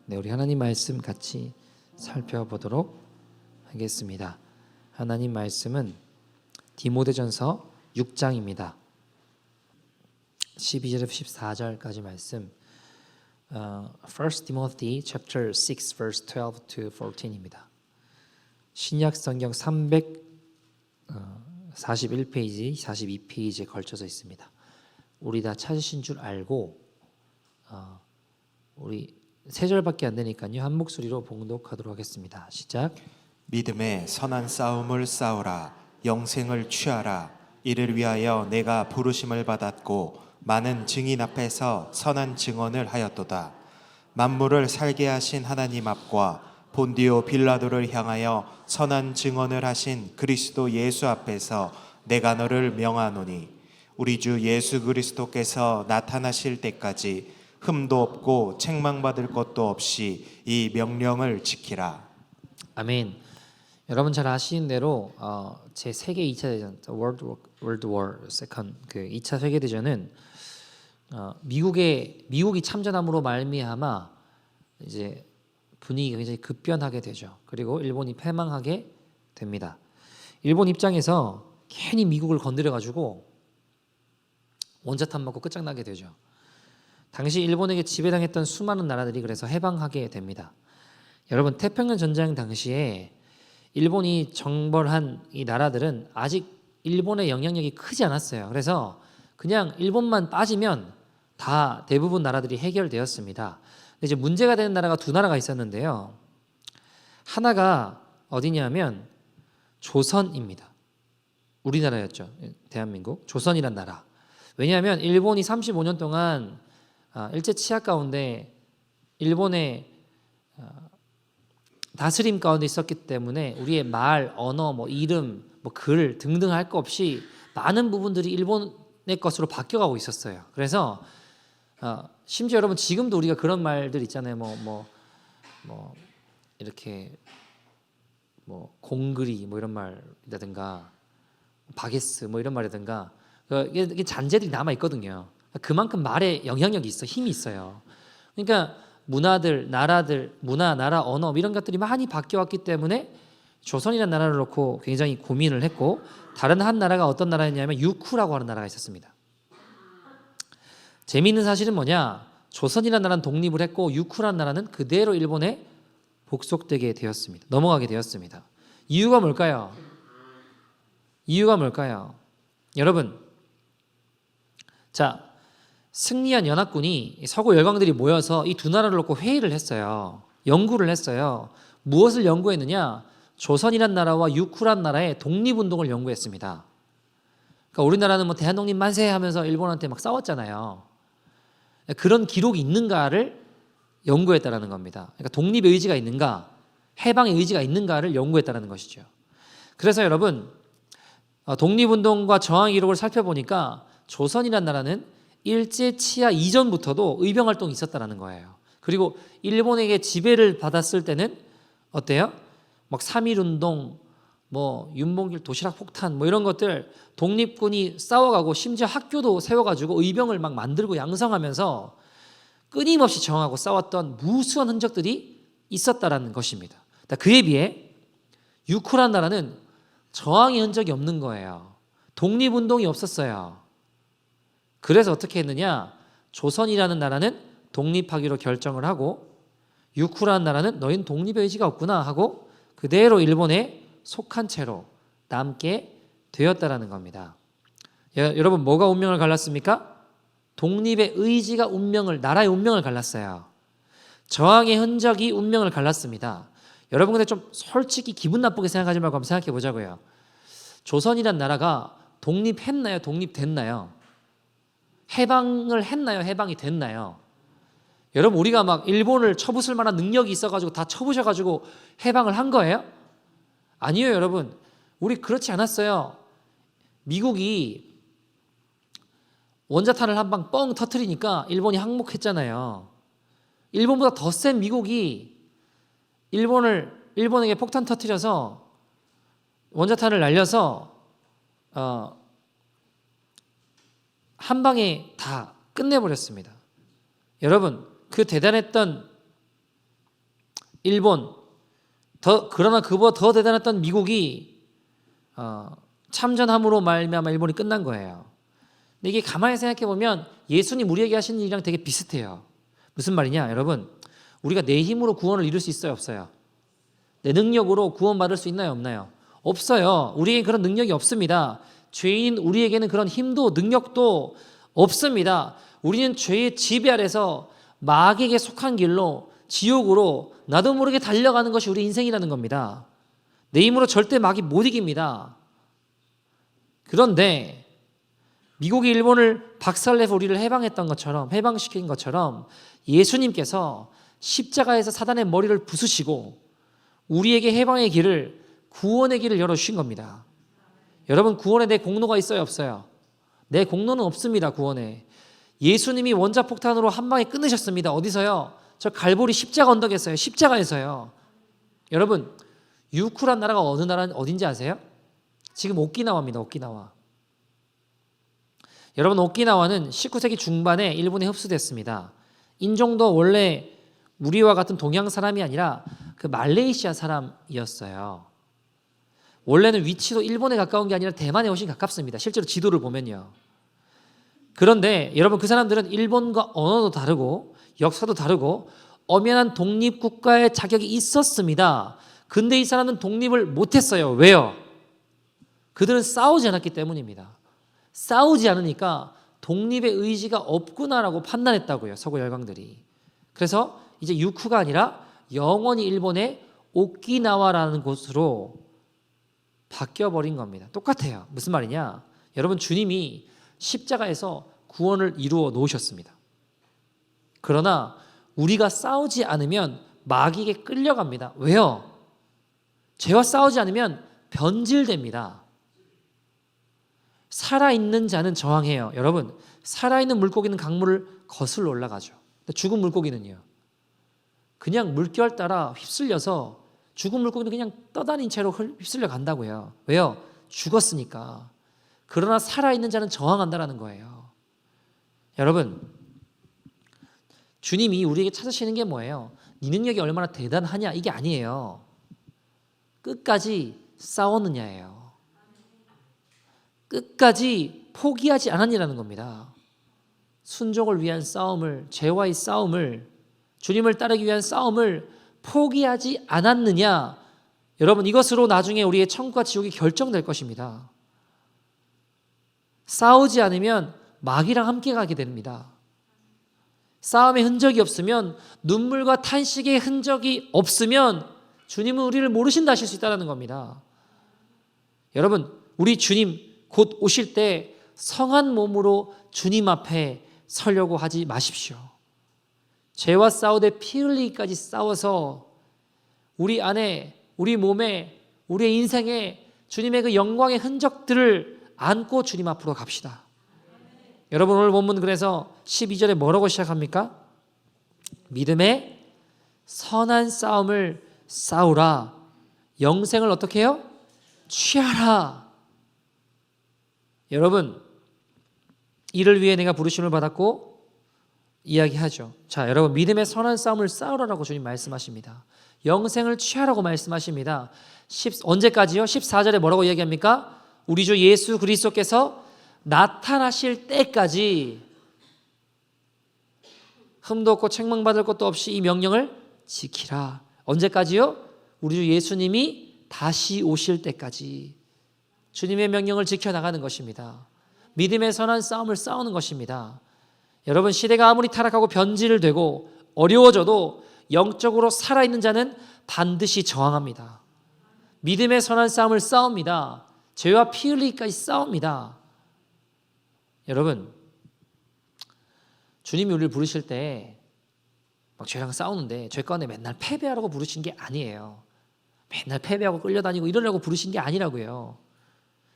네, 우리 하나님 말씀 같이 살펴보도록 하겠습니다. 하나님 말씀은 디모데전서 6장입니다. 12절에서 14절까지 말씀. 1 Timothy chapter 6 verse 12 to 14입니다. 신약 성경 341페이지, 42페이지에 걸쳐져 있습니다. 우리 다 찾으신 줄 알고 우리 세 절밖에 안 되니까요. 한 목소리로 봉독하도록 하겠습니다. 시작. 믿음의 선한 싸움을 싸우라. 영생을 취하라. 이를 위하여 내가 부르심을 받았고 많은 증인 앞에서 선한 증언을 하였도다. 만물을 살게 하신 하나님 앞과 본디오 빌라도를 향하여 선한 증언을 하신 그리스도 예수 앞에서 내가 너를 명하노니 우리 주 예수 그리스도께서 나타나실 때까지 흠도 없고 책망받을 것도 없이 이 명령을 지키라. 아멘. 여러분 잘 아시는 대로 제 세계 2차 대전, World War II 그 2차 세계 대전은 미국이 참전함으로 말미암아 이제 분위기가 굉장히 급변하게 되죠. 그리고 일본이 패망하게 됩니다. 일본 입장에서 괜히 미국을 건드려 가지고 원자탄 맞고 끝장나게 되죠. 당시 일본에게 지배당했던 수많은 나라들이 그래서 해방하게 됩니다. 여러분 태평양 전쟁 당시에 일본이 정벌한 이 나라들은 아직 일본의 영향력이 크지 않았어요. 그래서 그냥 일본만 빠지면 다 대부분 나라들이 해결되었습니다. 근데 이제 문제가 되는 나라가 두 나라가 있었는데요. 하나가 어디냐면 조선입니다. 우리나라였죠. 대한민국. 조선이란 나라. 왜냐하면 일본이 35년 동안 일제 치하 가운데 일본의 다스림 가운데 있었기 때문에 우리의 말, 언어, 이름, 글 등등 할 것 없이 많은 부분들이 일본의 것으로 바뀌어가고 있었어요. 그래서 심지어 여러분 지금도 우리가 그런 말들 있잖아요. 이렇게 공그리 이런 말이라든가 바게스 이런 말이라든가 이게 잔재들이 남아 있거든요. 그만큼 말에 영향력이 있어, 힘이 있어요. 그러니까 문화들, 나라들, 나라, 언어 이런 것들이 많이 바뀌어왔기 때문에 조선이라는 나라를 놓고 굉장히 고민을 했고 다른 한 나라가 어떤 나라였냐면 유쿠라고 하는 나라가 있었습니다. 재미있는 사실은 뭐냐? 조선이라는 나라는 독립을 했고 유쿠라는 나라는 그대로 일본에 복속되게 되었습니다. 넘어가게 되었습니다. 이유가 뭘까요? 여러분, 자, 승리한 연합군이 서구 열강들이 모여서 이 두 나라를 놓고 회의를 했어요. 연구를 했어요. 무엇을 연구했느냐? 조선이란 나라와 유쿠란 나라의 독립운동을 연구했습니다. 그러니까 우리나라는 대한독립 만세 하면서 일본한테 막 싸웠잖아요. 그런 기록이 있는가를 연구했다라는 겁니다. 그러니까 독립의 의지가 있는가, 해방의 의지가 있는가를 연구했다라는 것이죠. 그래서 여러분, 독립운동과 저항 기록을 살펴보니까 조선이란 나라는 일제 치하 이전부터도 의병활동이 있었다는 거예요. 그리고 일본에게 지배를 받았을 때는 어때요? 3.1운동, 윤봉길 도시락 폭탄 이런 것들 독립군이 싸워가고 심지어 학교도 세워가지고 의병을 막 만들고 양성하면서 끊임없이 저항하고 싸웠던 무수한 흔적들이 있었다라는 것입니다. 그에 비해 유쿠란 나라는 저항의 흔적이 없는 거예요. 독립운동이 없었어요. 그래서 어떻게 했느냐? 조선이라는 나라는 독립하기로 결정을 하고 유쿠라는 나라는 너희는 독립의 의지가 없구나 하고 그대로 일본에 속한 채로 남게 되었다라는 겁니다. 여러분 뭐가 운명을 갈랐습니까? 독립의 의지가 나라의 운명을 갈랐어요. 저항의 흔적이 운명을 갈랐습니다. 여러분 근데 좀 솔직히 기분 나쁘게 생각하지 말고 한번 생각해 보자고요. 조선이란 나라가 독립했나요? 독립됐나요? 해방을 했나요? 해방이 됐나요? 여러분 우리가 막 일본을 쳐부술 만한 능력이 있어가지고 다 쳐부셔가지고 해방을 한 거예요? 아니에요 여러분. 우리 그렇지 않았어요. 미국이 원자탄을 한 방 뻥 터뜨리니까 일본이 항복했잖아요. 일본보다 더 센 미국이 일본에게 폭탄 터뜨려서 원자탄을 날려서 한 방에 다 끝내버렸습니다. 여러분 그 대단했던 일본, 그러나 그보다 더 대단했던 미국이 참전함으로 말미암아 일본이 끝난 거예요. 근데 이게 가만히 생각해 보면 예수님 우리에게 하신 일이랑 되게 비슷해요. 무슨 말이냐, 여러분? 우리가 내 힘으로 구원을 이룰 수 있어요, 없어요? 내 능력으로 구원받을 수 있나요, 없나요? 없어요. 우리에게 그런 능력이 없습니다. 죄인 우리에게는 그런 힘도 능력도 없습니다. 우리는 죄의 지배 아래서 마귀에게 속한 길로 지옥으로 나도 모르게 달려가는 것이 우리 인생이라는 겁니다. 내 힘으로 절대 마귀 못 이깁니다. 그런데 미국이 일본을 박살내서 우리를 해방시킨 것처럼 예수님께서 십자가에서 사단의 머리를 부수시고 우리에게 해방의 길을, 구원의 길을 열어주신 겁니다. 여러분, 구원에 내 공로가 있어요, 없어요? 내 공로는 없습니다. 구원에 예수님이 원자폭탄으로 한 방에 끊으셨습니다. 어디서요? 저 갈보리 십자가 언덕에서요. 십자가에서요. 여러분, 유쿠란 나라가 어딘지 아세요? 지금 오키나와입니다. 오키나와. 여러분, 오키나와는 19세기 중반에 일본에 흡수됐습니다. 인종도 원래 우리와 같은 동양 사람이 아니라 그 말레이시아 사람이었어요. 원래는 위치도 일본에 가까운 게 아니라 대만에 훨씬 가깝습니다. 실제로 지도를 보면요. 그런데 여러분, 그 사람들은 일본과 언어도 다르고 역사도 다르고 엄연한 독립국가의 자격이 있었습니다. 근데 이 사람은 독립을 못했어요. 왜요? 그들은 싸우지 않았기 때문입니다. 싸우지 않으니까 독립의 의지가 없구나라고 판단했다고요, 서구 열강들이. 그래서 이제 유쿠가 아니라 영원히 일본의 오키나와라는 곳으로 바뀌어버린 겁니다. 똑같아요. 무슨 말이냐? 여러분, 주님이 십자가에서 구원을 이루어 놓으셨습니다. 그러나 우리가 싸우지 않으면 마귀에게 끌려갑니다. 왜요? 죄와 싸우지 않으면 변질됩니다. 살아있는 자는 저항해요. 여러분, 살아있는 물고기는 강물을 거슬러 올라가죠. 근데 죽은 물고기는요, 그냥 물결 따라 휩쓸려서 죽은 물고기는 그냥 떠다닌 채로 휩쓸려 간다고요. 왜요? 죽었으니까. 그러나 살아있는 자는 저항한다라는 거예요. 여러분, 주님이 우리에게 찾으시는 게 뭐예요? 네 능력이 얼마나 대단하냐, 이게 아니에요. 끝까지 싸웠느냐예요. 끝까지 포기하지 않았냐라는 겁니다. 순종을 위한 싸움을, 죄와의 싸움을, 주님을 따르기 위한 싸움을 포기하지 않았느냐. 여러분, 이것으로 나중에 우리의 천국과 지옥이 결정될 것입니다. 싸우지 않으면 마귀랑 함께 가게 됩니다. 싸움의 흔적이 없으면, 눈물과 탄식의 흔적이 없으면 주님은 우리를 모르신다 하실 수 있다는 겁니다. 여러분, 우리 주님 곧 오실 때 성한 몸으로 주님 앞에 서려고 하지 마십시오. 죄와 싸우되 피 흘리기까지 싸워서 우리 안에, 우리 몸에, 우리의 인생에 주님의 그 영광의 흔적들을 안고 주님 앞으로 갑시다. 여러분, 오늘 본문 그래서 12절에 뭐라고 시작합니까? 믿음의 선한 싸움을 싸우라. 영생을 어떻게 해요? 취하라. 여러분, 이를 위해 내가 부르심을 받았고 이야기하죠. 자, 여러분, 믿음의 선한 싸움을 싸우라라고 주님 말씀하십니다. 영생을 취하라고 말씀하십니다. 언제까지요? 14절에 뭐라고 이야기합니까? 우리 주 예수 그리스도께서 나타나실 때까지 흠도 없고 책망받을 것도 없이 이 명령을 지키라. 언제까지요? 우리 주 예수님이 다시 오실 때까지 주님의 명령을 지켜나가는 것입니다. 믿음의 선한 싸움을 싸우는 것입니다. 여러분, 시대가 아무리 타락하고 변질되고 어려워져도 영적으로 살아있는 자는 반드시 저항합니다. 믿음의 선한 싸움을 싸웁니다. 죄와 피 흘리기까지 싸웁니다. 여러분, 주님이 우리를 부르실 때 막 죄랑 싸우는데 죄 가운데 맨날 패배하라고 부르신 게 아니에요. 맨날 패배하고 끌려다니고 이러려고 부르신 게 아니라고요.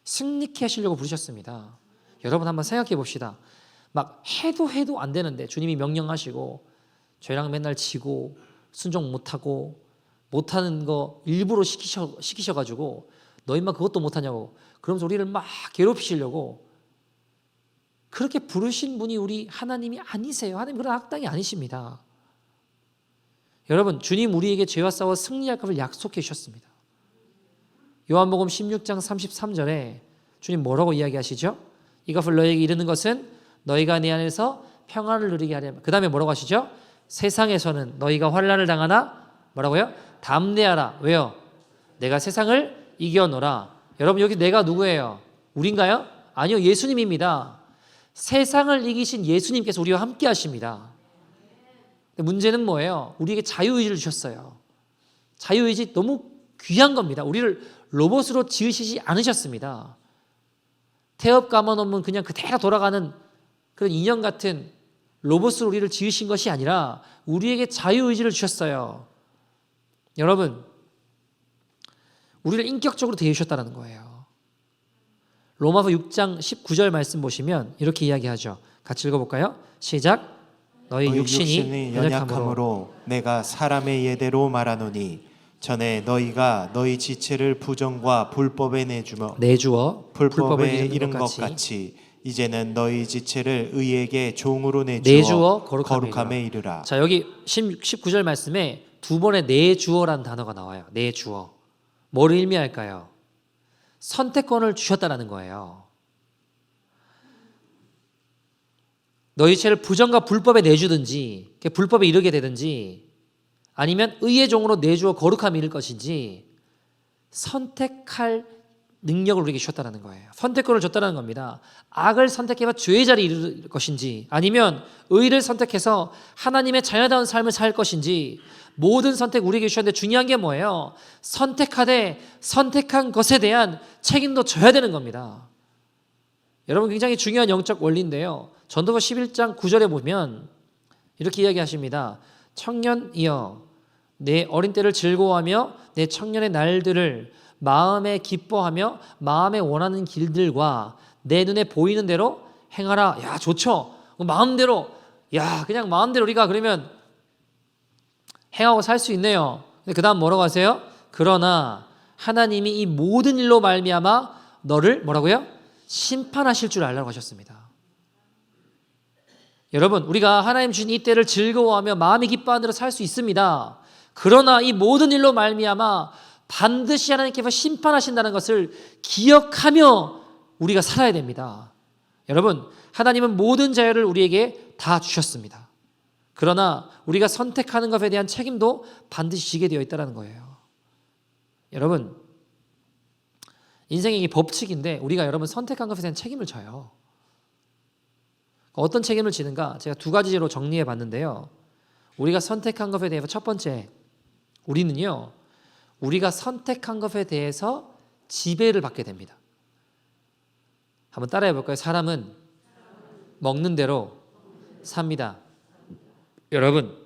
승리케 하시려고 부르셨습니다. 여러분, 한번 생각해 봅시다. 막 해도 안 되는데 주님이 명령하시고 죄랑 맨날 지고 순종 못하고 못하는 거 일부러 시키셔가지고 너 인마 그것도 못하냐고 그러면서 우리를 막 괴롭히시려고 그렇게 부르신 분이 우리 하나님이 아니세요. 하나님 그런 악당이 아니십니다. 여러분, 주님 우리에게 죄와 싸워 승리할 것을 약속해 주셨습니다. 요한복음 16장 33절에 주님 뭐라고 이야기하시죠? 이것을 너에게 이르는 것은 너희가 내 안에서 평안을 누리게 하려. 그 다음에 뭐라고 하시죠? 세상에서는 너희가 환난을 당하나 뭐라고요? 담대하라. 왜요? 내가 세상을 이겨노라. 여러분, 여기 내가 누구예요? 우린가요? 아니요, 예수님입니다. 세상을 이기신 예수님께서 우리와 함께 하십니다. 문제는 뭐예요? 우리에게 자유의지를 주셨어요. 자유의지 너무 귀한 겁니다. 우리를 로봇으로 지으시지 않으셨습니다. 태엽 감아놓으면 그냥 그대로 돌아가는 그런 인형 같은 로봇으로 우리를 지으신 것이 아니라 우리에게 자유의지를 주셨어요. 여러분, 우리를 인격적으로 대해주셨다는 거예요. 로마서 6장 19절 말씀 보시면 이렇게 이야기하죠. 같이 읽어볼까요? 시작. 너희 육신이 연약함으로 내가 사람의 예대로 말하노니 전에 너희가 너희 지체를 부정과 불법에 내주어 불법에 이른 것 같이 이제는 너희 지체를 의에게 종으로 내주어 거룩함에 이르라. 자, 여기 19절 말씀에 두 번의 내주어라는 단어가 나와요. 내주어. 뭐를 의미할까요? 선택권을 주셨다라는 거예요. 너희 죄를 부정과 불법에 내주든지 불법에 이르게 되든지 아니면 의의 종으로 내주어 거룩함에 이를 것인지 선택할 능력을 우리에게 주셨다는 거예요. 선택권을 줬다는 겁니다. 악을 선택해서 죄의 자리에 이를 것인지 아니면 의를 선택해서 하나님의 자녀다운 삶을 살 것인지 모든 선택 우리에게 주셨는데 중요한 게 뭐예요? 선택하되 선택한 것에 대한 책임도 져야 되는 겁니다. 여러분, 굉장히 중요한 영적 원리인데요. 전도서 11장 9절에 보면 이렇게 이야기하십니다. 청년이여 내 어린 때를 즐거워하며 내 청년의 날들을 마음에 기뻐하며 마음에 원하는 길들과 내 눈에 보이는 대로 행하라. 야, 좋죠. 마음대로, 야, 그냥 마음대로 우리가 그러면 행하고 살 수 있네요. 근데 그 다음 뭐라고 하세요? 그러나 하나님이 이 모든 일로 말미암아 너를 뭐라고요? 심판하실 줄 알라고 하셨습니다. 여러분, 우리가 하나님 주신 이 때를 즐거워하며 마음이 기뻐하는 대로 살 수 있습니다. 그러나 이 모든 일로 말미암아 반드시 하나님께서 심판하신다는 것을 기억하며 우리가 살아야 됩니다. 여러분, 하나님은 모든 자유를 우리에게 다 주셨습니다. 그러나 우리가 선택하는 것에 대한 책임도 반드시 지게 되어 있다는 거예요. 여러분, 인생의 이게 법칙인데 우리가 여러분 선택한 것에 대한 책임을 져요. 어떤 책임을 지는가? 제가 두 가지로 정리해 봤는데요. 우리가 선택한 것에 대해서 첫 번째, 우리는요, 우리가 선택한 것에 대해서 지배를 받게 됩니다. 한번 따라해 볼까요? 사람은 먹는 대로 삽니다. 여러분,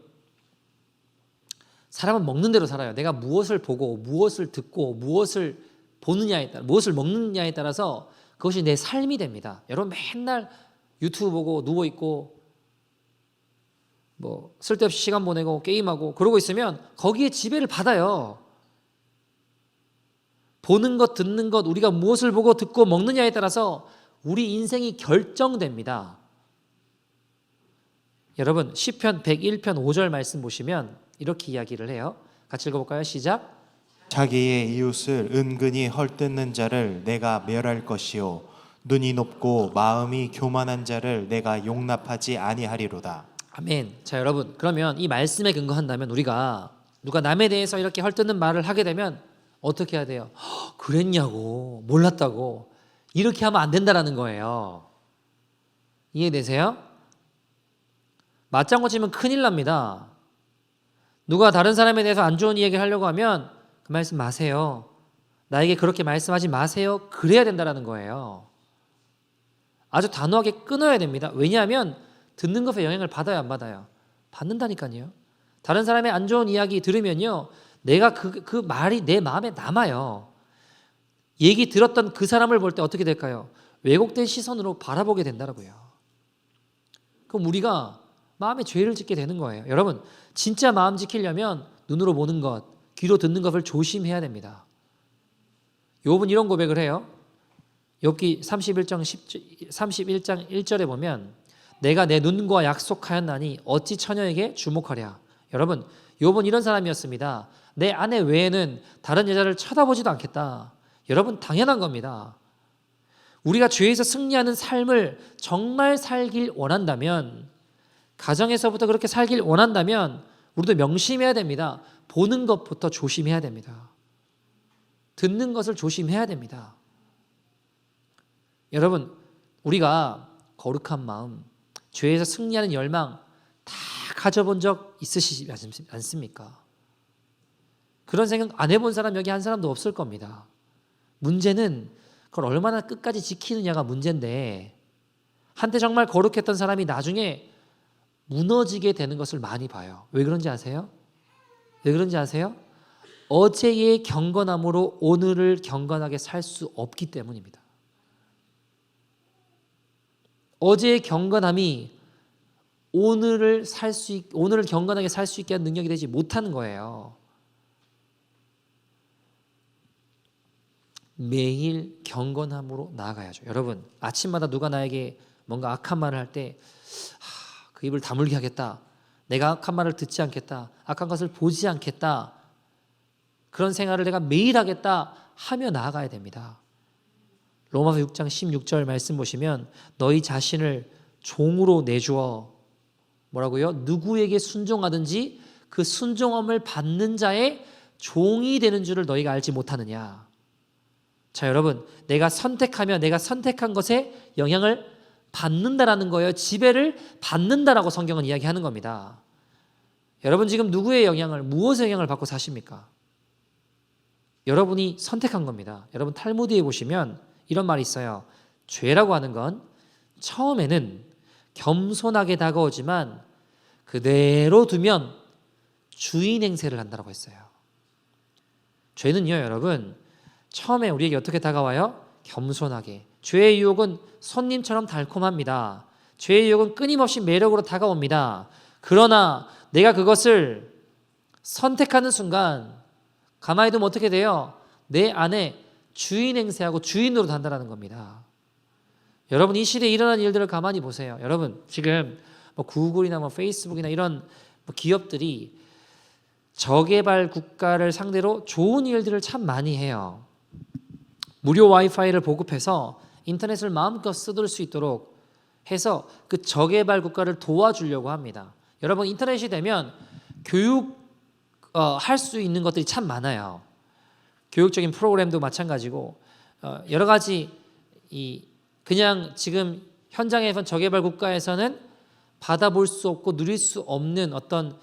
사람은 먹는 대로 살아요. 내가 무엇을 보고 무엇을 듣고 무엇을 보느냐에 따라, 무엇을 먹느냐에 따라서 그것이 내 삶이 됩니다. 여러분, 맨날 유튜브 보고 누워있고 뭐 쓸데없이 시간 보내고 게임하고 그러고 있으면 거기에 지배를 받아요. 보는 것, 듣는 것, 우리가 무엇을 보고 듣고 먹느냐에 따라서 우리 인생이 결정됩니다. 여러분, 시편 101편 5절 말씀 보시면 이렇게 이야기를 해요. 같이 읽어볼까요? 시작. 자기의 이웃을 은근히 헐뜯는 자를 내가 멸할 것이요 눈이 높고 마음이 교만한 자를 내가 용납하지 아니하리로다. 아멘. 자, 여러분, 그러면 이 말씀에 근거한다면 우리가 누가 남에 대해서 이렇게 헐뜯는 말을 하게 되면 어떻게 해야 돼요? 그랬냐고, 몰랐다고, 이렇게 하면 안 된다라는 거예요. 이해되세요? 맞장구 치면 큰일 납니다. 누가 다른 사람에 대해서 안 좋은 이야기를 하려고 하면 그 말씀 마세요. 나에게 그렇게 말씀하지 마세요. 그래야 된다라는 거예요. 아주 단호하게 끊어야 됩니다. 왜냐하면 듣는 것에 영향을 받아요, 안 받아요? 받는다니까요. 다른 사람의 안 좋은 이야기 들으면요, 내가 그 말이 내 마음에 남아요. 얘기 들었던 그 사람을 볼 때 어떻게 될까요? 왜곡된 시선으로 바라보게 된다고요. 그럼 우리가 마음에 죄를 짓게 되는 거예요. 여러분, 진짜 마음 지키려면 눈으로 보는 것, 귀로 듣는 것을 조심해야 됩니다. 욥은 이런 고백을 해요. 욥기 31장 1절에 보면 내가 내 눈과 약속하였나니 어찌 처녀에게 주목하랴. 여러분, 욥은 이런 사람이었습니다. 내 아내 외에는 다른 여자를 쳐다보지도 않겠다. 여러분 당연한 겁니다. 우리가 죄에서 승리하는 삶을 정말 살길 원한다면, 가정에서부터 그렇게 살길 원한다면 우리도 명심해야 됩니다. 보는 것부터 조심해야 됩니다. 듣는 것을 조심해야 됩니다. 여러분, 우리가 거룩한 마음, 죄에서 승리하는 열망 다 가져본 적 있으시지 않습니까? 그런 생각 안 해본 사람 여기 한 사람도 없을 겁니다. 문제는 그걸 얼마나 끝까지 지키느냐가 문제인데, 한때 정말 거룩했던 사람이 나중에 무너지게 되는 것을 많이 봐요. 왜 그런지 아세요? 왜 그런지 아세요? 어제의 경건함으로 오늘을 경건하게 살 수 없기 때문입니다. 어제의 경건함이 오늘을 경건하게 살 수 있게 하는 능력이 되지 못하는 거예요. 매일 경건함으로 나아가야죠. 여러분, 아침마다 누가 나에게 뭔가 악한 말을 할 때 그 입을 다물게 하겠다, 내가 악한 말을 듣지 않겠다, 악한 것을 보지 않겠다, 그런 생활을 내가 매일 하겠다 하며 나아가야 됩니다. 로마서 6장 16절 말씀 보시면 너희 자신을 종으로 내주어 뭐라고요? 누구에게 순종하든지 그 순종함을 받는 자의 종이 되는 줄을 너희가 알지 못하느냐. 자, 여러분, 내가 선택하면 내가 선택한 것에 영향을 받는다라는 거예요. 지배를 받는다라고 성경은 이야기하는 겁니다. 여러분, 지금 누구의 영향을, 무엇의 영향을 받고 사십니까? 여러분이 선택한 겁니다. 여러분, 탈무드에 보시면 이런 말이 있어요. 죄라고 하는 건 처음에는 겸손하게 다가오지만 그대로 두면 주인 행세를 한다고 했어요. 죄는요, 여러분, 처음에 우리에게 어떻게 다가와요? 겸손하게. 죄의 유혹은 손님처럼 달콤합니다. 죄의 유혹은 끊임없이 매력으로 다가옵니다. 그러나 내가 그것을 선택하는 순간 가만히 두면 어떻게 돼요? 내 안에 주인 행세하고 주인으로 단다라는 겁니다. 여러분, 이 시대에 일어난 일들을 가만히 보세요. 여러분, 지금 구글이나 페이스북이나 이런 기업들이 저개발 국가를 상대로 좋은 일들을 참 많이 해요. 무료 와이파이를 보급해서 인터넷을 마음껏 쓰들 수 있도록 해서 그 저개발 국가를 도와주려고 합니다. 여러분, 인터넷이 되면 할 수 있는 것들이 참 많아요. 교육적인 프로그램도 마찬가지고 여러 가지 그냥 지금 현장에서 저개발 국가에서는 받아볼 수 없고 누릴 수 없는 어떤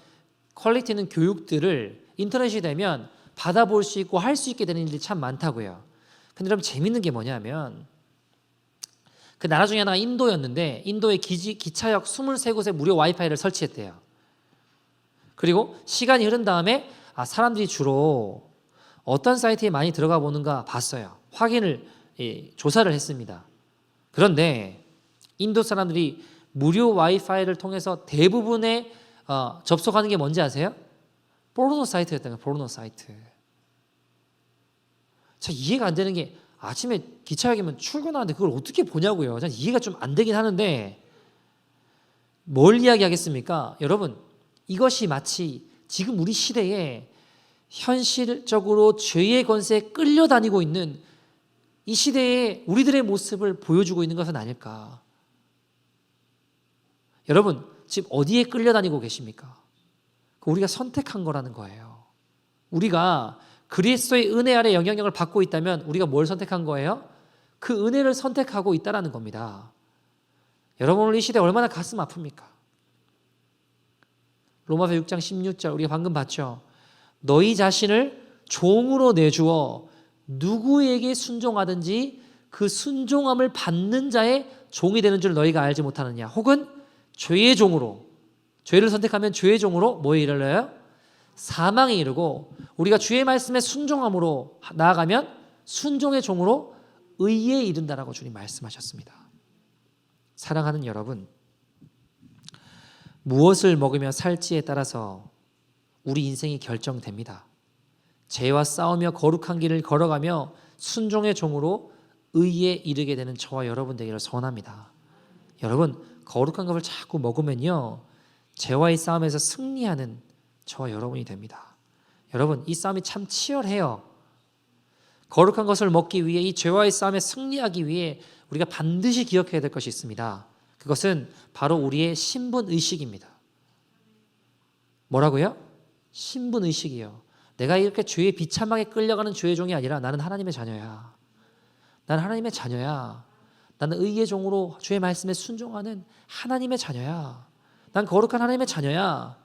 퀄리티 있는 교육들을 인터넷이 되면 받아볼 수 있고 할 수 있게 되는 일이 참 많다고요. 근데 여러분, 재밌는 게 뭐냐면 그 나라 중에 하나가 인도였는데 인도의 기차역 23곳에 무료 와이파이를 설치했대요. 그리고 시간이 흐른 다음에 사람들이 주로 어떤 사이트에 많이 들어가 보는가 봤어요. 조사를 했습니다. 그런데 인도 사람들이 무료 와이파이를 통해서 대부분의 접속하는 게 뭔지 아세요? 포르노 사이트였다는 거예요. 포르노 사이트. 자, 이해가 안 되는 게 아침에 기차역이면 출근하는데 그걸 어떻게 보냐고요. 전 이해가 좀 안 되긴 하는데 뭘 이야기하겠습니까? 여러분, 이것이 마치 지금 우리 시대에 현실적으로 죄의 권세에 끌려다니고 있는 이 시대에 우리들의 모습을 보여주고 있는 것은 아닐까. 여러분, 지금 어디에 끌려다니고 계십니까? 우리가 선택한 거라는 거예요. 우리가 그리스도의 은혜 아래 영향력을 받고 있다면 우리가 뭘 선택한 거예요? 그 은혜를 선택하고 있다는 겁니다. 여러분, 오늘 이 시대 얼마나 가슴 아픕니까? 로마서 6장 16절 우리가 방금 봤죠. 너희 자신을 종으로 내주어 누구에게 순종하든지 그 순종함을 받는 자의 종이 되는 줄 너희가 알지 못하느냐. 혹은 죄의 종으로, 죄를 선택하면 죄의 종으로 뭐에 이르러요? 사망에 이르고, 우리가 주의 말씀에 순종함으로 나아가면 순종의 종으로 의에 이른다라고 주님 말씀하셨습니다. 사랑하는 여러분, 무엇을 먹으며 살지에 따라서 우리 인생이 결정됩니다. 죄와 싸우며 거룩한 길을 걸어가며 순종의 종으로 의에 이르게 되는 저와 여러분 되기를 소원합니다. 여러분, 거룩한 것을 자꾸 먹으면요, 죄와의 싸움에서 승리하는 저와 여러분이 됩니다. 여러분, 이 싸움이 참 치열해요. 거룩한 것을 먹기 위해 이 죄와의 싸움에 승리하기 위해 우리가 반드시 기억해야 될 것이 있습니다. 그것은 바로 우리의 신분의식입니다. 뭐라고요? 신분의식이요. 내가 이렇게 죄에 비참하게 끌려가는 죄의 종이 아니라 나는 하나님의 자녀야. 나는 하나님의 자녀야. 나는 의의 종으로 주의 말씀에 순종하는 하나님의 자녀야. 난 거룩한 하나님의 자녀야.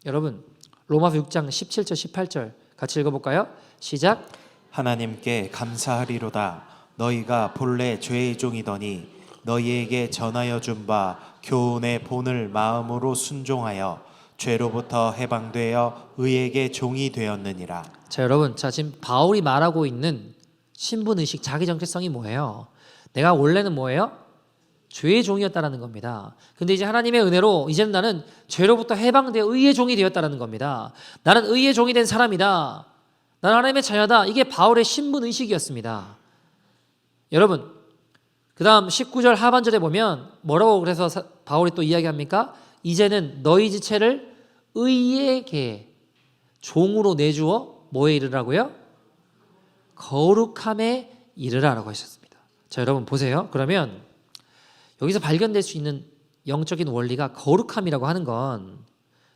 여러분, 로마서 6장 17절 18절 같이 읽어볼까요? 시작. 하나님께 감사하리로다. 너희가 본래 죄의 종이더니 너희에게 전하여 준 바 교훈의 본을 마음으로 순종하여 죄로부터 해방되어 의에게 종이 되었느니라. 자, 여러분, 지금 바울이 말하고 있는 신분의식, 자기 정체성이 뭐예요? 내가 원래는 뭐예요? 죄의 종이었다라는 겁니다. 근데 이제 하나님의 은혜로 이제는 나는 죄로부터 해방되어 의의 종이 되었다라는 겁니다. 나는 의의 종이 된 사람이다. 나는 하나님의 자녀다. 이게 바울의 신분의식이었습니다. 여러분, 그 다음 19절 하반절에 보면 뭐라고 그래서 바울이 또 이야기합니까? 이제는 너희 지체를 의에게 종으로 내주어 뭐에 이르라고요? 거룩함에 이르라라고 하셨습니다. 자, 여러분 보세요. 그러면 여기서 발견될 수 있는 영적인 원리가 거룩함이라고 하는 건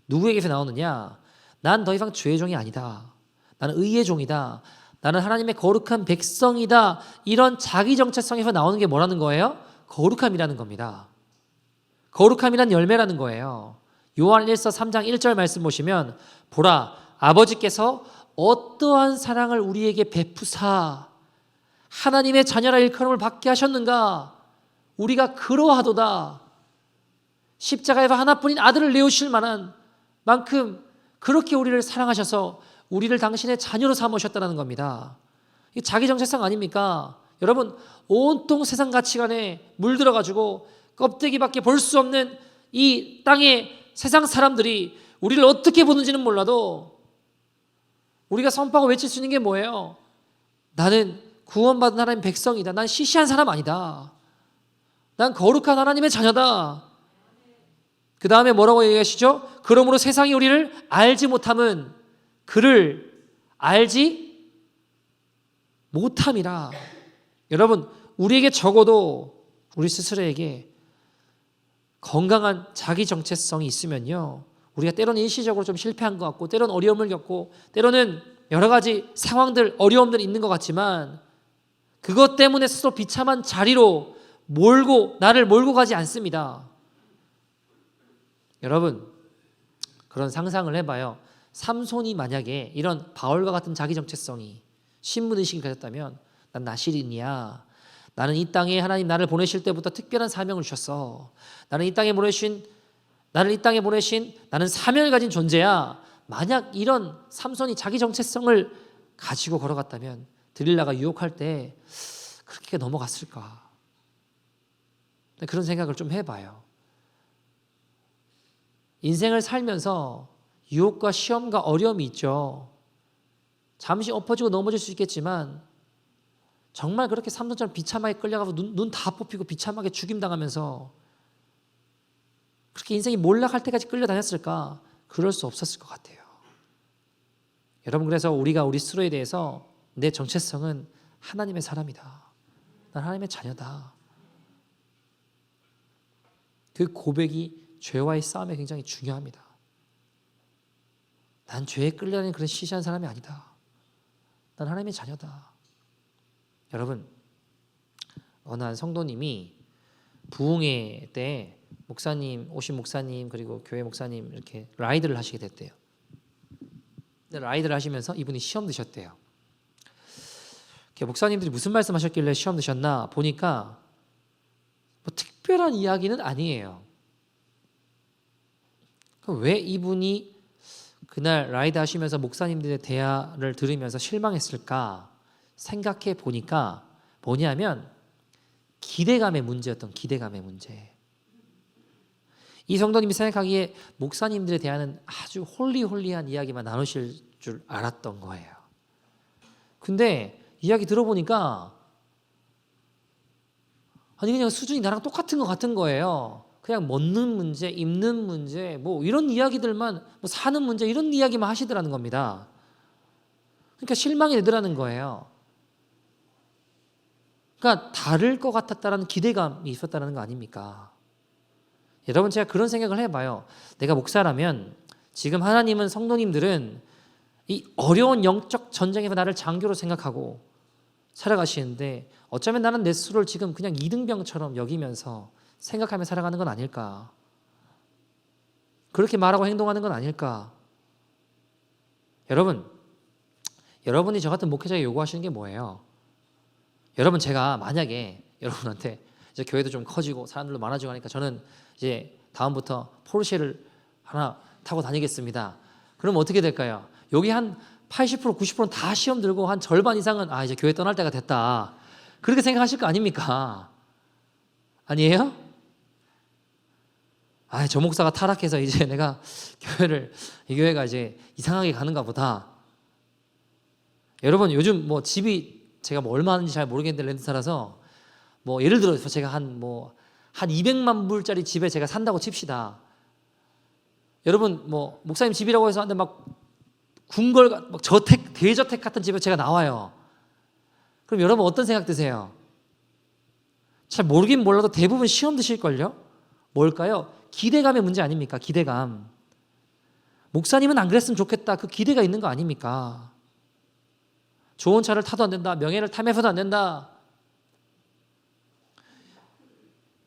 누구에게서 나오느냐? 난 더 이상 죄의 종이 아니다. 나는 의의 종이다. 나는 하나님의 거룩한 백성이다. 이런 자기 정체성에서 나오는 게 뭐라는 거예요? 거룩함이라는 겁니다. 거룩함이란 열매라는 거예요. 요한 1서 3장 1절 말씀 보시면 보라 아버지께서 어떠한 사랑을 우리에게 베푸사 하나님의 자녀라 일컬음을 받게 하셨는가? 우리가 그러하도다. 십자가에서 하나뿐인 아들을 내오실 만한 만큼 그렇게 우리를 사랑하셔서 우리를 당신의 자녀로 삼으셨다는 겁니다. 이게 자기 정체성 아닙니까? 여러분, 온통 세상 가치관에 물들어가지고 껍데기밖에 볼 수 없는 이 땅의 세상 사람들이 우리를 어떻게 보는지는 몰라도 우리가 선포하고 외칠 수 있는 게 뭐예요? 나는 구원받은 하나님의 백성이다. 난 시시한 사람 아니다. 난 거룩한 하나님의 자녀다. 그 다음에 뭐라고 얘기하시죠? 그러므로 세상이 우리를 알지 못함은 그를 알지 못함이라. 여러분, 우리에게 적어도 우리 스스로에게 건강한 자기 정체성이 있으면요, 우리가 때로는 일시적으로 좀 실패한 것 같고 때로는 어려움을 겪고 때로는 여러 가지 상황들, 어려움들이 있는 것 같지만 그것 때문에 스스로 비참한 자리로 나를 몰고 가지 않습니다. 여러분, 그런 상상을 해봐요. 삼손이 만약에 이런 바울과 같은 자기 정체성이 신분의식을 가졌다면 난 나시린이야. 나는 이 땅에 하나님 나를 보내실 때부터 특별한 사명을 주셨어. 나는 이 땅에 보내신 나는 사명을 가진 존재야. 만약 이런 삼손이 자기 정체성을 가지고 걸어갔다면 드릴라가 유혹할 때 그렇게 넘어갔을까? 그런 생각을 좀 해봐요. 인생을 살면서 유혹과 시험과 어려움이 있죠. 잠시 엎어지고 넘어질 수 있겠지만 정말 그렇게 삼손처럼 비참하게 끌려가서 눈 다 뽑히고 비참하게 죽임당하면서 그렇게 인생이 몰락할 때까지 끌려다녔을까? 그럴 수 없었을 것 같아요. 여러분, 그래서 우리가 우리 스스로에 대해서 내 정체성은 하나님의 사람이다. 난 하나님의 자녀다. 그 고백이 죄와의 싸움에 굉장히 중요합니다. 난 죄에 끌려다니는 그런 시시한 사람이 아니다. 난 하나님의 자녀다. 여러분, 어느 한 성도님이 부흥회 때 오신 목사님 그리고 교회 목사님 이렇게 라이드를 하시게 됐대요. 라이드를 하시면서 이분이 시험 드셨대요. 목사님들이 무슨 말씀하셨길래 시험 드셨나 보니까 뭐 특별한 이야기는 아니에요. 그럼 왜 이분이 그날 라이드 하시면서 목사님들의 대화를 들으면서 실망했을까 생각해 보니까 뭐냐면 기대감의 문제였던 기대감의 문제. 이 성도님이 생각하기에 목사님들에 대한 아주 홀리홀리한 이야기만 나누실 줄 알았던 거예요. 근데 이야기 들어보니까 아니 그냥 수준이 나랑 똑같은 것 같은 거예요. 그냥 먹는 문제, 입는 문제, 뭐 이런 이야기들만, 뭐 사는 문제 이런 이야기만 하시더라는 겁니다. 그러니까 실망이 되더라는 거예요. 그러니까 다를 것 같았다라는 기대감이 있었다는 거 아닙니까? 여러분, 제가 그런 생각을 해봐요. 내가 목사라면 지금 하나님은 성도님들은 이 어려운 영적 전쟁에서 나를 장교로 생각하고 살아가시는데 어쩌면 나는 내 스스로를 지금 그냥 이등병처럼 여기면서 생각하며 살아가는 건 아닐까? 그렇게 말하고 행동하는 건 아닐까? 여러분이 저 같은 목회자에게 요구하시는 게 뭐예요? 여러분, 제가 만약에 여러분한테 이제 교회도 좀 커지고 사람들도 많아지고 하니까 저는 이제 다음부터 포르쉐를 하나 타고 다니겠습니다. 그럼 어떻게 될까요? 여기 한 80%, 90%는 다 시험 들고 한 절반 이상은 이제 교회 떠날 때가 됐다. 그렇게 생각하실 거 아닙니까? 아니에요? 저 목사가 타락해서 이제 내가 이 교회가 이제 이상하게 가는가 보다. 여러분, 요즘 뭐 집이 제가 뭐 얼마 하는지 잘 모르겠는데 렌트 살아서 뭐 예를 들어서 제가 한 200만 불짜리 집에 제가 산다고 칩시다. 여러분, 뭐 목사님 집이라고 해서 한데 막 궁궐, 막 저택, 대저택 같은 집에 제가 나와요. 그럼 여러분 어떤 생각 드세요? 잘 모르긴 몰라도 대부분 시험 드실걸요? 뭘까요? 기대감의 문제 아닙니까? 기대감. 목사님은 안 그랬으면 좋겠다. 그 기대가 있는 거 아닙니까? 좋은 차를 타도 안 된다. 명예를 탐해서도 안 된다.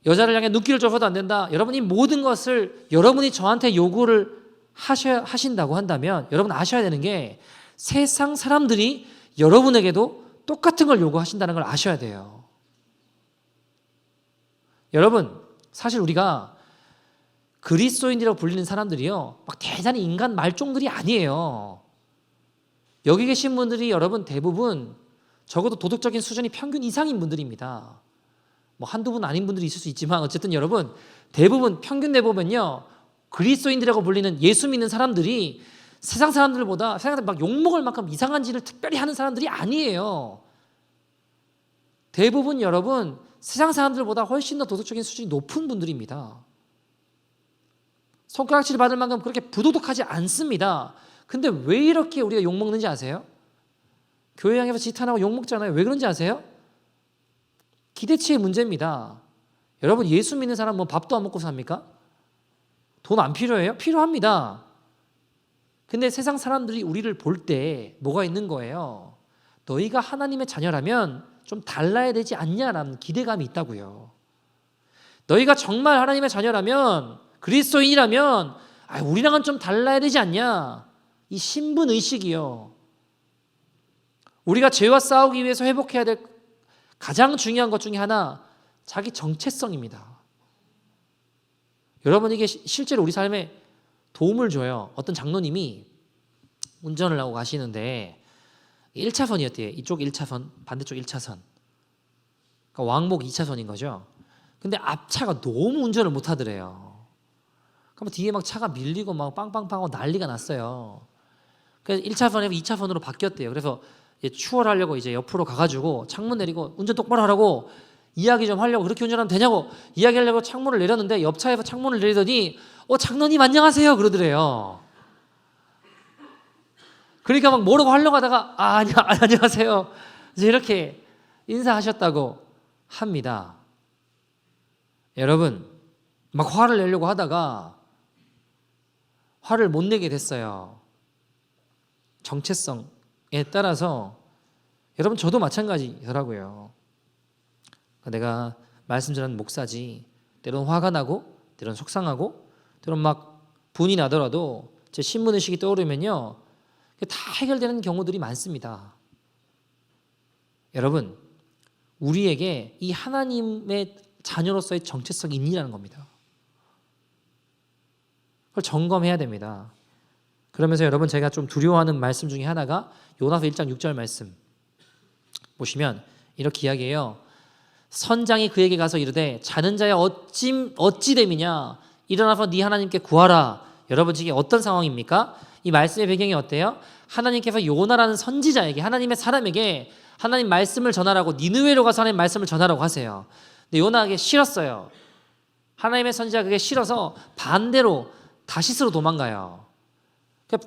여자를 향해 눈길을 줘서도 안 된다. 여러분이 모든 것을 여러분이 저한테 요구를 하신다고 한다면 여러분 아셔야 되는 게 세상 사람들이 여러분에게도 똑같은 걸 요구하신다는 걸 아셔야 돼요. 여러분, 사실 우리가 그리스도인이라고 불리는 사람들이요, 막 대단히 인간 말종들이 아니에요. 여기 계신 분들이 여러분 대부분 적어도 도덕적인 수준이 평균 이상인 분들입니다. 뭐 한두 분 아닌 분들이 있을 수 있지만 어쨌든 여러분 대부분 평균 내보면요, 그리스도인들이라고 불리는 예수 믿는 사람들이 세상 사람들보다 세상에 막 욕먹을 만큼 이상한 짓을 특별히 하는 사람들이 아니에요. 대부분 여러분 세상 사람들보다 훨씬 더 도덕적인 수준이 높은 분들입니다. 손가락질 받을 만큼 그렇게 부도덕하지 않습니다. 근데 왜 이렇게 우리가 욕먹는지 아세요? 교회 향해서 지탄하고 욕먹잖아요. 왜 그런지 아세요? 기대치의 문제입니다. 여러분, 예수 믿는 사람 뭐 밥도 안 먹고 삽니까? 돈 안 필요해요? 필요합니다. 근데 세상 사람들이 우리를 볼 때 뭐가 있는 거예요? 너희가 하나님의 자녀라면 좀 달라야 되지 않냐라는 기대감이 있다고요. 너희가 정말 하나님의 자녀라면, 그리스도인이라면 우리랑은 좀 달라야 되지 않냐, 이 신분의식이요. 우리가 죄와 싸우기 위해서 회복해야 될 가장 중요한 것 중에 하나, 자기 정체성입니다. 여러분, 이게 실제로 우리 삶에 도움을 줘요. 어떤 장로님이 운전을 하고 가시는데 1차선이었대요. 이쪽 1차선, 반대쪽 1차선. 그러니까 왕복 2차선인 거죠. 근데 앞차가 너무 운전을 못하더래요. 그럼 뒤에 막 차가 밀리고 막 빵빵빵하고 난리가 났어요. 그래서 1차선에서 2차선으로 바뀌었대요. 그래서 추월하려고 이제 옆으로 가가지고 창문 내리고 운전 똑바로 하라고 이야기 좀 하려고, 그렇게 운전하면 되냐고 이야기하려고 창문을 내렸는데 옆차에서 창문을 내리더니 장로님 안녕하세요 그러더래요. 그러니까 막 뭐라고 하려고 하다가 안녕하세요 이제 이렇게 인사하셨다고 합니다. 여러분, 막 화를 내려고 하다가 화를 못 내게 됐어요. 정체성에 따라서. 여러분, 저도 마찬가지더라고요. 내가 말씀 전하는 목사지, 때론 화가 나고 때론 속상하고 때론 막 분이 나더라도 제 신분의식이 떠오르면요, 다 해결되는 경우들이 많습니다. 여러분, 우리에게 이 하나님의 자녀로서의 정체성이 있느냐는 겁니다. 그걸 점검해야 됩니다. 그러면서 여러분, 제가 좀 두려워하는 말씀 중에 하나가 요나서 1장 6절 말씀 보시면 이렇게 이야기해요. 선장이 그에게 가서 이르되 자는 자야 어찌 됨이냐, 일어나서 네 하나님께 구하라. 여러분, 이게 어떤 상황입니까? 이 말씀의 배경이 어때요? 하나님께서 요나라는 선지자에게, 하나님의 사람에게 하나님 말씀을 전하라고, 니느웨로 가서 하나님 말씀을 전하라고 하세요. 근데 요나에게 싫었어요. 하나님의 선지자가 그게 싫어서 반대로 다시스로 도망가요.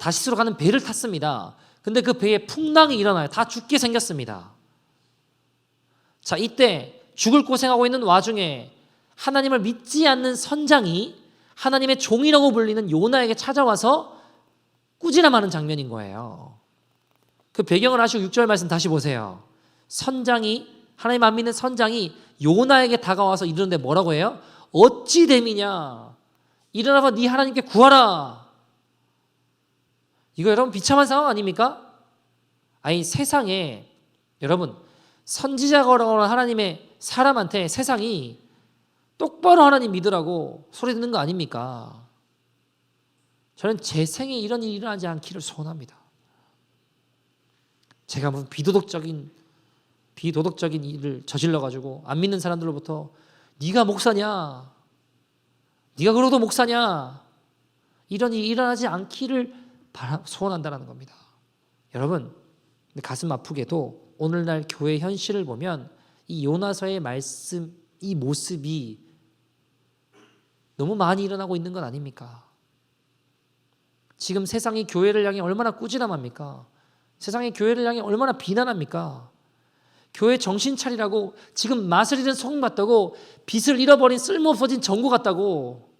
다시스로 가는 배를 탔습니다. 근데 그 배에 풍랑이 일어나요. 다 죽게 생겼습니다. 자, 이때 죽을 고생하고 있는 와중에 하나님을 믿지 않는 선장이 하나님의 종이라고 불리는 요나에게 찾아와서 꾸지람하는 장면인 거예요. 그 배경을 아시고 6절 말씀 다시 보세요. 선장이, 하나님 안 믿는 선장이 요나에게 다가와서 이르는데 뭐라고 해요? 어찌 됨이냐, 일어나서 네 하나님께 구하라. 이거 여러분 비참한 상황 아닙니까? 아니, 세상에 여러분 선지자가 오라고 하나님의 사람한테 세상이 똑바로 하나님 믿으라고 소리 듣는 거 아닙니까? 저는 제 생에 이런 일이 일어나지 않기를 소원합니다. 제가 무슨 비도덕적인 일을 저질러가지고 안 믿는 사람들로부터 네가 목사냐, 네가 그러도 목사냐, 이런 일이 일어나지 않기를 소원한다는 겁니다. 여러분, 가슴 아프게도 오늘날 교회 현실을 보면 이 요나서의 말씀, 이 모습이 너무 많이 일어나고 있는 건 아닙니까? 지금 세상이 교회를 향해 얼마나 꾸지람합니까? 세상이 교회를 향해 얼마나 비난합니까? 교회 정신 차리라고, 지금 맛을 잃은 소금 같다고, 빛을 잃어버린 쓸모없어진 전구 같다고.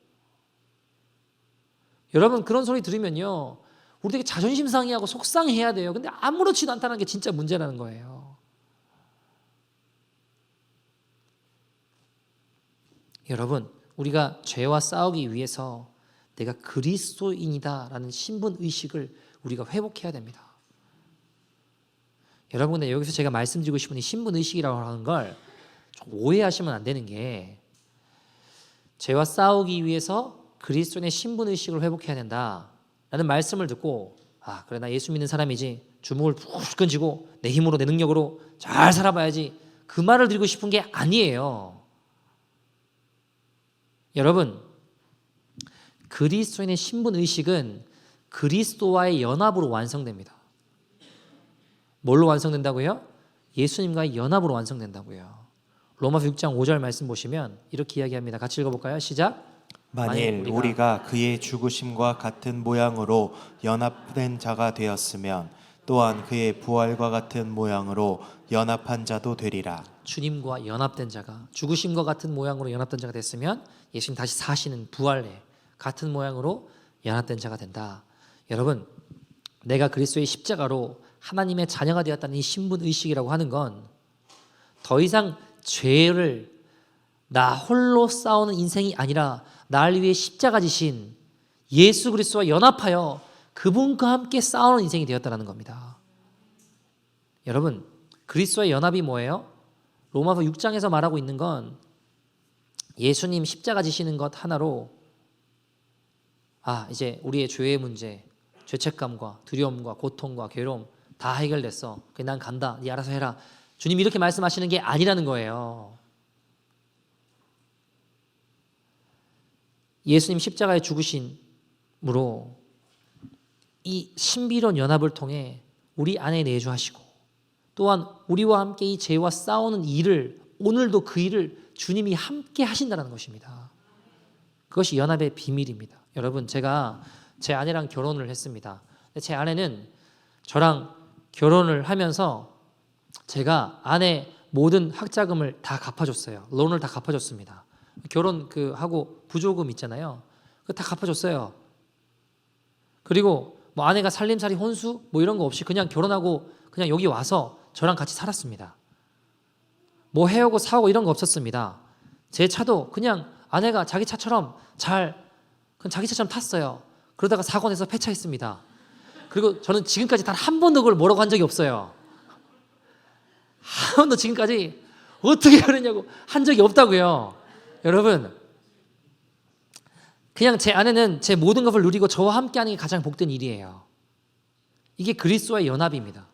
여러분, 그런 소리 들으면요, 우리 되게 자존심 상해하고 속상해야 돼요. 근데 아무렇지도 않다는 게 진짜 문제라는 거예요. 여러분, 우리가 죄와 싸우기 위해서 내가 그리스도인이다라는 신분의식을 우리가 회복해야 됩니다. 여러분, 근데 여기서 제가 말씀드리고 싶은 이 신분의식이라고 하는 걸 좀 오해하시면 안 되는 게, 죄와 싸우기 위해서 그리스도인의 신분의식을 회복해야 된다라는 말씀을 듣고, 아, 그래, 나 예수 믿는 사람이지, 주먹을 푹 끈쥐고 내 힘으로 내 능력으로 잘 살아봐야지, 그 말을 드리고 싶은 게 아니에요. 여러분, 그리스도인의 신분의식은 그리스도와의 연합으로 완성됩니다. 뭘로 완성된다고요? 예수님과의 연합으로 완성된다고요. 로마서 6장 5절 말씀 보시면 이렇게 이야기합니다. 같이 읽어볼까요? 시작. 만일 우리가 그의 죽으심과 같은 모양으로 연합된 자가 되었으면 또한 그의 부활과 같은 모양으로 연합한 자도 되리라. 주님과 연합된 자가, 죽으심과 같은 모양으로 연합된 자가 됐으면 예수님 다시 사시는 부활에 같은 모양으로 연합된 자가 된다. 여러분, 내가 그리스도의 십자가로 하나님의 자녀가 되었다는 이 신분의식이라고 하는 건 더 이상 죄를 나 홀로 싸우는 인생이 아니라 나를 위해 십자가 지신 예수 그리스도와 연합하여 그분과 함께 싸우는 인생이 되었다는 겁니다. 여러분, 그리스도의 연합이 뭐예요? 로마서 6장에서 말하고 있는 건 예수님 십자가 지시는 것 하나로, 아, 이제 우리의 죄의 문제, 죄책감과 두려움과 고통과 괴로움 다 해결됐어. 그냥 난 간다. 네 알아서 해라. 주님 이렇게 말씀하시는 게 아니라는 거예요. 예수님 십자가에 죽으심으로 이 신비로운 연합을 통해 우리 안에 내주하시고, 또한 우리와 함께 이 죄와 싸우는 일을, 오늘도 그 일을 주님이 함께 하신다는 것입니다. 그것이 연합의 비밀입니다. 여러분, 제가 제 아내랑 결혼을 했습니다. 제 아내는 저랑 결혼을 하면서 제가 아내 모든 학자금을 다 갚아줬어요. 론을 다 갚아줬습니다. 결혼 하고 부조금 있잖아요. 그거 다 갚아줬어요. 그리고 뭐 아내가 살림살이 혼수 뭐 이런 거 없이 그냥 결혼하고 그냥 여기 와서 저랑 같이 살았습니다. 뭐 해오고 사오고 이런 거 없었습니다. 제 차도 그냥 아내가 자기 차처럼 그냥 자기 차처럼 탔어요. 그러다가 사고 내서 폐차했습니다. 그리고 저는 지금까지 단 한 번도 그걸 뭐라고 한 적이 없어요. 한 번도 지금까지 어떻게 그러냐고 한 적이 없다고요. 여러분, 그냥 제 아내는 제 모든 것을 누리고 저와 함께하는 게 가장 복된 일이에요. 이게 그리스도와의 연합입니다.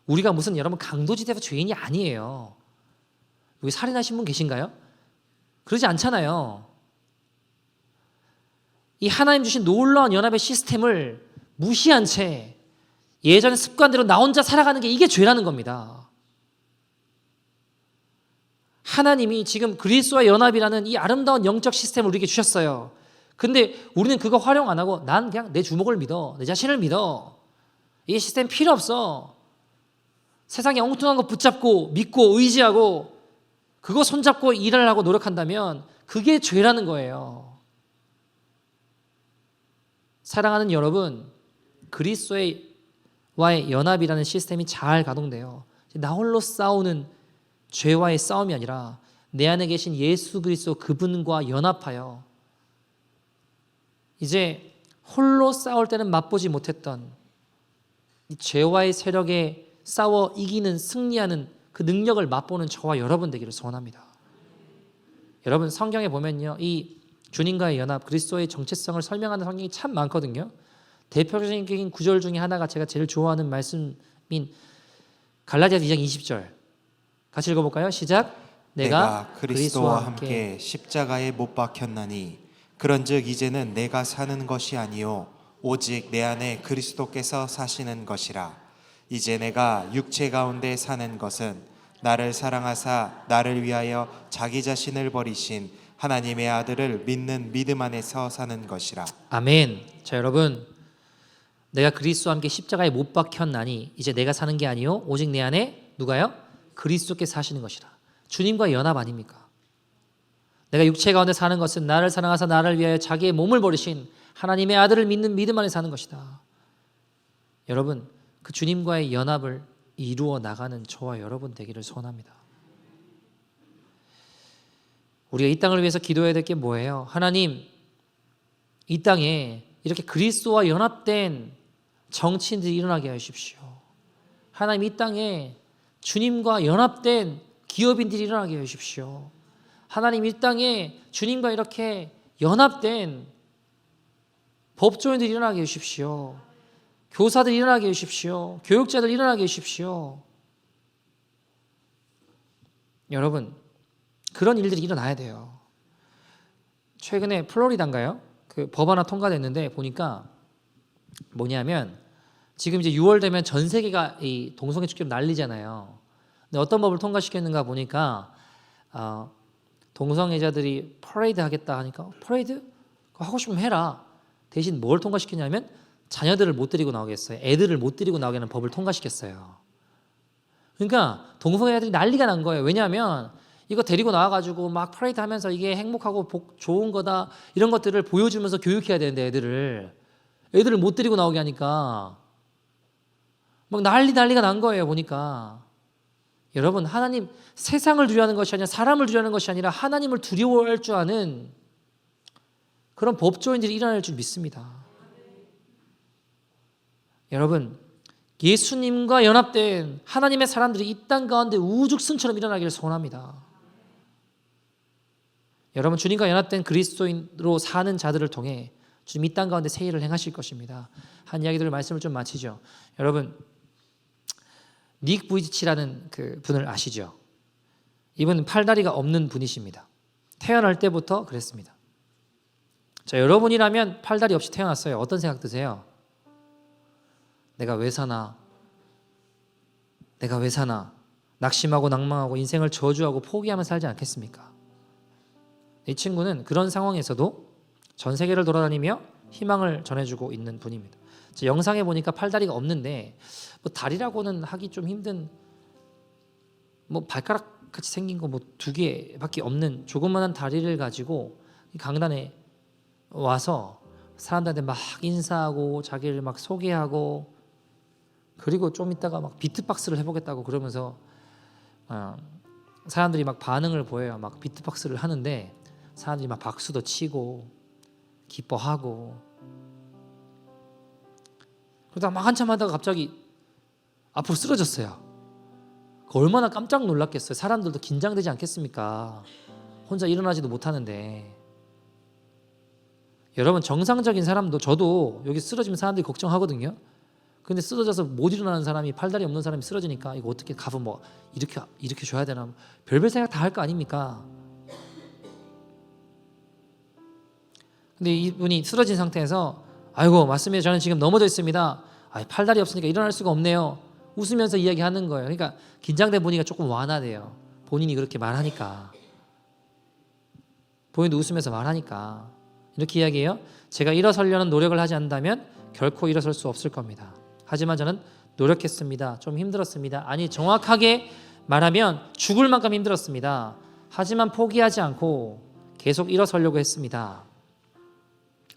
우리가 무슨 여러분 강도지대에서 죄인이 아니에요. 여기 살인하신 분 계신가요? 그러지 않잖아요. 이 하나님 주신 놀라운 연합의 시스템을 무시한 채 예전의 습관대로 나 혼자 살아가는 게 이게 죄라는 겁니다. 하나님이 지금 그리스도와 연합이라는 이 아름다운 영적 시스템을 우리에게 주셨어요. 근데 우리는 그거 활용 안 하고 난 그냥 내 주먹을 믿어. 내 자신을 믿어. 이 시스템 필요 없어. 세상에 엉뚱한 거 붙잡고 믿고 의지하고 그거 손잡고 일을 하고 노력한다면 그게 죄라는 거예요. 사랑하는 여러분, 그리스도와의 연합이라는 시스템이 잘 가동돼요. 나 홀로 싸우는 죄와의 싸움이 아니라 내 안에 계신 예수 그리스도 그분과 연합하여 이제 홀로 싸울 때는 맛보지 못했던 이 죄와의 세력에 싸워 이기는 승리하는 그 능력을 맛보는 저와 여러분 되기를 소원합니다. 여러분 성경에 보면요, 이 주님과의 연합, 그리스도의 정체성을 설명하는 성경이 참 많거든요. 대표적인 구절 중에 하나가 제가 제일 좋아하는 말씀인 갈라디아서 2장 20절 같이 읽어볼까요? 시작. 내가 그리스도와 함께 십자가에 못 박혔나니 그런즉 이제는 내가 사는 것이 아니요 오직 내 안에 그리스도께서 사시는 것이라. 이제 내가 육체 가운데 사는 것은 나를 사랑하사 나를 위하여 자기 자신을 버리신 하나님의 아들을 믿는 믿음 안에서 사는 것이라. 아멘. 자 여러분, 내가 그리스도와 함께 십자가에 못 박혔나니 이제 내가 사는 게 아니요 오직 내 안에 누가요? 그리스도께서 사시는 것이라. 주님과 연합 아닙니까? 내가 육체 가운데 사는 것은 나를 사랑하사 나를 위하여 자기의 몸을 버리신 하나님의 아들을 믿는 믿음 안에 사는 것이다. 여러분, 그 주님과의 연합을 이루어 나가는 저와 여러분 되기를 소원합니다. 우리가 이 땅을 위해서 기도해야 될 게 뭐예요? 하나님, 이 땅에 이렇게 그리스도와 연합된 정치인들이 일어나게 하십시오. 하나님, 이 땅에 주님과 연합된 기업인들이 일어나게 해주십시오. 하나님, 이 땅에 주님과 이렇게 연합된 법조인들이 일어나게 해주십시오. 교사들이 일어나게 해주십시오. 교육자들 일어나게 해주십시오. 여러분, 그런 일들이 일어나야 돼요. 최근에 플로리다인가요? 그 법 하나 통과됐는데 보니까 뭐냐면 지금 이제 6월 되면 전 세계가 이 동성애 축제로 난리잖아요. 근데 어떤 법을 통과시켰는가 보니까 동성애자들이 퍼레이드 하겠다 하니까 퍼레이드? 하고 싶으면 해라. 대신 뭘 통과시켰냐면 자녀들을 못 데리고 나오겠어요. 애들을 못 데리고 나오게 하는 법을 통과시켰어요. 그러니까 동성애자들이 난리가 난 거예요. 왜냐하면 이거 데리고 나와가지고 막 퍼레이드 하면서 이게 행복하고 좋은 거다 이런 것들을 보여주면서 교육해야 되는데 애들을 못 데리고 나오게 하니까 막 난리가 난 거예요. 보니까 여러분, 하나님, 세상을 두려워하는 것이 아니라 사람을 두려워하는 것이 아니라 하나님을 두려워할 줄 아는 그런 법조인들이 일어날 줄 믿습니다. 여러분, 예수님과 연합된 하나님의 사람들이 이 땅 가운데 우죽순처럼 일어나기를 소원합니다. 여러분, 주님과 연합된 그리스도인으로 사는 자들을 통해 주님 이 땅 가운데 새 일을 행하실 것입니다. 한 이야기들을 말씀을 좀 마치죠. 여러분, 닉 부이치라는 그 분을 아시죠? 이분은 팔다리가 없는 분이십니다. 태어날 때부터 그랬습니다. 자, 여러분이라면 팔다리 없이 태어났어요. 어떤 생각 드세요? 내가 왜 사나? 내가 왜 사나? 낙심하고 낭망하고 인생을 저주하고 포기하며 살지 않겠습니까? 이 친구는 그런 상황에서도 전 세계를 돌아다니며 희망을 전해주고 있는 분입니다. 영상에 보니까 팔다리가 없는데 뭐 다리라고는 하기 좀 힘든 뭐 발가락 같이 생긴 거 뭐 2개밖에 없는 조그만한 다리를 가지고 강단에 와서 사람들한테 막 인사하고 자기를 막 소개하고 그리고 좀 있다가 막 비트박스를 해보겠다고 그러면서 사람들이 막 반응을 보여요. 막 비트박스를 하는데 사람들이 막 박수도 치고 기뻐하고 그러다가 막 한참 하다가 갑자기 앞으로 쓰러졌어요. 얼마나 깜짝 놀랐겠어요. 사람들도 긴장되지 않겠습니까? 혼자 일어나지도 못하는데. 여러분, 정상적인 사람도, 저도 여기 쓰러지면 사람들이 걱정하거든요. 근데 쓰러져서 못 일어나는 사람이, 팔다리 없는 사람이 쓰러지니까 이거 어떻게 가서 뭐 이렇게 줘야 되나, 별별 생각 다 할 거 아닙니까? 근데 이분이 쓰러진 상태에서 아이고 맞습니다. 저는 지금 넘어져 있습니다. 팔다리 없으니까 일어날 수가 없네요. 웃으면서 이야기하는 거예요. 그러니까 긴장된 분위기가 조금 완화돼요. 본인이 그렇게 말하니까, 본인도 웃으면서 말하니까 이렇게 이야기해요. 제가 일어서려는 노력을 하지 않는다면 결코 일어설 수 없을 겁니다. 하지만 저는 노력했습니다. 좀 힘들었습니다. 아니, 정확하게 말하면 죽을 만큼 힘들었습니다. 하지만 포기하지 않고 계속 일어서려고 했습니다.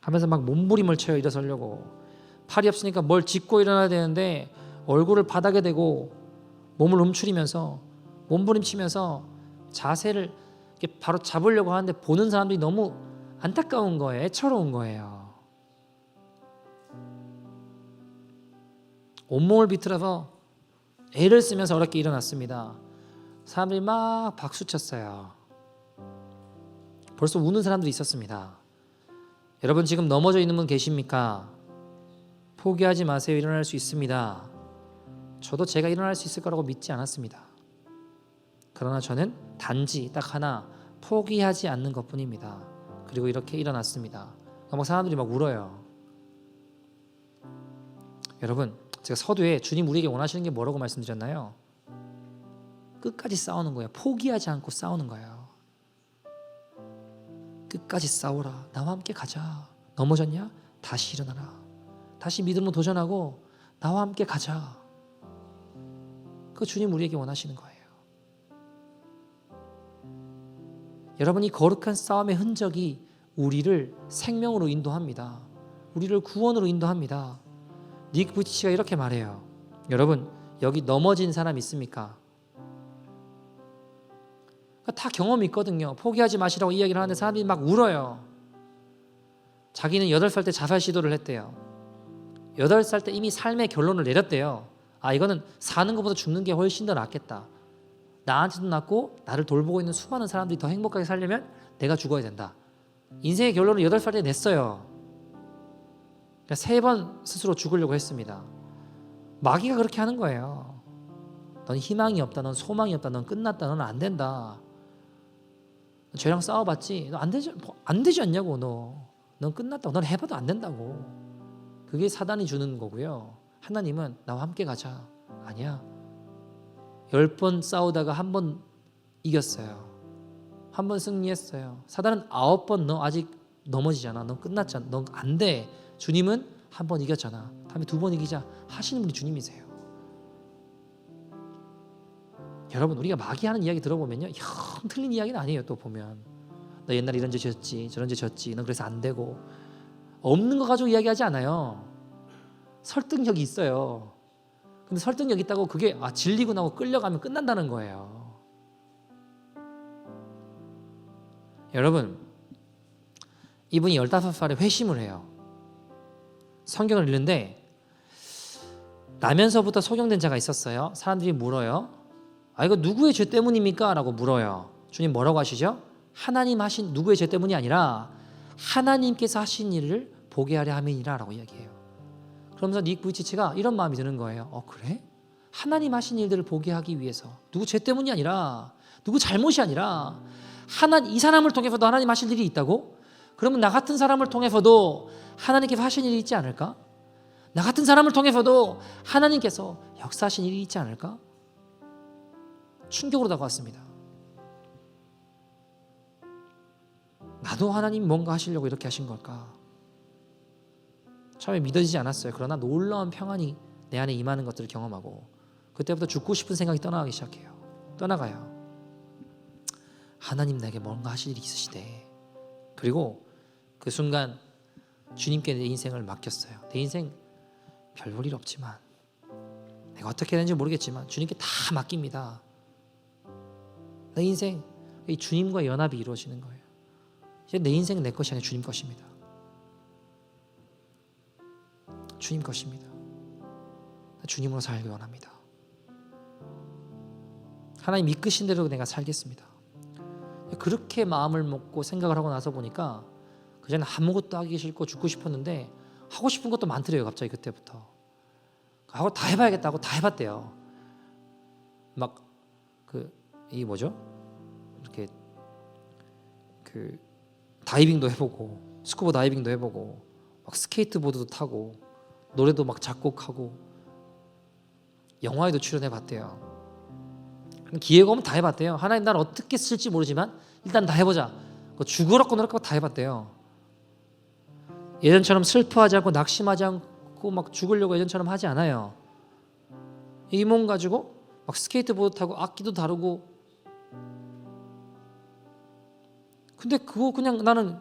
하면서 막 몸부림을 쳐요. 일어서려고. 팔이 없으니까 뭘 짚고 일어나야 되는데 얼굴을 바닥에 대고 몸을 움츠리면서 몸부림치면서 자세를 이렇게 바로 잡으려고 하는데 보는 사람들이 너무 안타까운 거예요. 애처로운 거예요. 온몸을 비틀어서 애를 쓰면서 어렵게 일어났습니다. 사람들이 막 박수쳤어요. 벌써 우는 사람들이 있었습니다. 여러분, 지금 넘어져 있는 분 계십니까? 포기하지 마세요. 일어날 수 있습니다. 저도 제가 일어날 수 있을 거라고 믿지 않았습니다. 그러나 저는 단지 딱 하나, 포기하지 않는 것뿐입니다. 그리고 이렇게 일어났습니다. 막 사람들이 막 울어요. 여러분, 제가 서두에 주님 우리에게 원하시는 게 뭐라고 말씀드렸나요? 끝까지 싸우는 거예요. 포기하지 않고 싸우는 거예요. 끝까지 싸우라. 나와 함께 가자. 넘어졌냐? 다시 일어나라. 다시 믿음으로 도전하고 나와 함께 가자. 그 주님 우리에게 원하시는 거예요. 여러분, 이 거룩한 싸움의 흔적이 우리를 생명으로 인도합니다. 우리를 구원으로 인도합니다. 닉 부티치가 이렇게 말해요. 여러분, 여기 넘어진 사람 있습니까? 다 경험이 있거든요. 포기하지 마시라고 이야기를 하는데 사람들이 막 울어요. 자기는 8살 때 자살 시도를 했대요. 8살 때 이미 삶의 결론을 내렸대요. 아, 이거는 사는 것보다 죽는 게 훨씬 더 낫겠다. 나한테도 낫고 나를 돌보고 있는 수많은 사람들이 더 행복하게 살려면 내가 죽어야 된다. 인생의 결론을 8살 때 냈어요. 그러니까 3번 스스로 죽으려고 했습니다. 마귀가 그렇게 하는 거예요. 넌 희망이 없다. 넌 소망이 없다. 넌 끝났다. 넌 안 된다. 죄랑 싸워봤지? 너 안 되지 않냐고. 넌 끝났다고. 넌 해봐도 안 된다고. 그게 사단이 주는 거고요. 하나님은 나와 함께 가자. 아니야. 10번 싸우다가 1번 이겼어요. 1번 승리했어요. 사단은 9번 너 아직 넘어지잖아. 너 끝났잖아. 너 안 돼. 주님은 1번 이겼잖아. 다음에 2번 이기자 하시는 분이 주님이세요. 여러분, 우리가 마귀 하는 이야기 들어보면요, 영 틀린 이야기는 아니에요. 또 보면 너 옛날에 이런 죄 졌지, 저런 죄 졌지, 너 그래서 안 되고, 없는 거 가지고 이야기하지 않아요. 설득력이 있어요. 근데 설득력 있다고 그게 질리고 나고 끌려가면 끝난다는 거예요. 여러분, 이분이 15살에 회심을 해요. 성경을 읽는데 나면서부터 소경된 자가 있었어요. 사람들이 물어요. 이거 누구의 죄 때문입니까? 라고 물어요. 주님 뭐라고 하시죠? 하나님 하신 누구의 죄 때문이 아니라 하나님께서 하신 일을 보게 하려 함이니라 라고 이야기해요. 그러면서 닉 부이치치가 이런 마음이 드는 거예요. 그래? 하나님 하신 일들을 보게 하기 위해서 누구 죄 때문이 아니라 누구 잘못이 아니라 이 사람을 통해서도 하나님 하실 일이 있다고? 그러면 나 같은 사람을 통해서도 하나님께서 하신 일이 있지 않을까? 나 같은 사람을 통해서도 하나님께서 역사하신 일이 있지 않을까? 충격으로 다가왔습니다. 나도 하나님 뭔가 하시려고 이렇게 하신 걸까? 처음에 믿어지지 않았어요. 그러나 놀라운 평안이 내 안에 임하는 것들을 경험하고 그때부터 죽고 싶은 생각이 떠나가요. 하나님 내게 뭔가 하실 일이 있으시대. 그리고 그 순간 주님께 내 인생을 맡겼어요. 내 인생 별 볼 일 없지만, 내가 어떻게 되는지 모르겠지만 주님께 다 맡깁니다. 내 인생, 이 주님과 연합이 이루어지는 거예요. 이제 내 인생은 내 것이 아니라 주님 것입니다. 주님 것입니다. 주님으로 살기 원합니다. 하나님 이끄신 대로 내가 살겠습니다. 그렇게 마음을 먹고 생각을 하고 나서 보니까 그전에 아무것도 하기 싫고 죽고 싶었는데 하고 싶은 것도 많더래요. 갑자기 그때부터 하고 다 해봐야겠다고 다 해봤대요. 막 이 뭐죠? 이렇게 다이빙도 해보고 스쿠버 다이빙도 해보고 막 스케이트보드도 타고 노래도 막 작곡하고 영화에도 출연해봤대요. 기회가 오면 다 해봤대요. 하나님 나를 어떻게 쓸지 모르지만 일단 다 해보자. 죽으라고 노력하고 다 해봤대요. 예전처럼 슬퍼하지 않고 낙심하지 않고 막 죽으려고 예전처럼 하지 않아요. 이 몸 가지고 막 스케이트보드 타고 악기도 다루고. 근데 그거 그냥 나는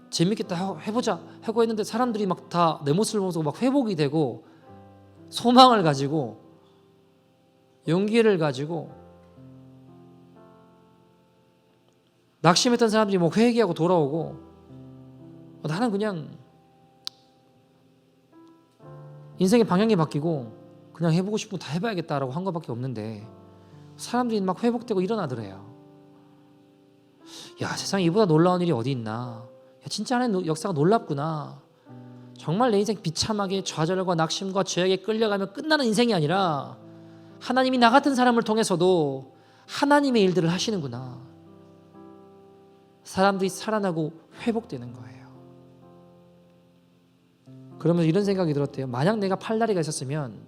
재밌겠다 해보자 하고 했는데 사람들이 막 다 내 모습을 보면서 막 회복이 되고 소망을 가지고 용기를 가지고 낙심했던 사람들이 뭐 회개하고 돌아오고 나는 그냥 인생의 방향이 바뀌고 그냥 해보고 싶은 거 다 해봐야겠다라고 한 것밖에 없는데 사람들이 막 회복되고 일어나더래요. 야, 세상에 이보다 놀라운 일이 어디 있나. 야, 진짜 하나님의 역사가 놀랍구나. 정말 내 인생 비참하게 좌절과 낙심과 죄악에 끌려가며 끝나는 인생이 아니라 하나님이 나 같은 사람을 통해서도 하나님의 일들을 하시는구나. 사람들이 살아나고 회복되는 거예요. 그러면서 이런 생각이 들었대요. 만약 내가 팔다리가 있었으면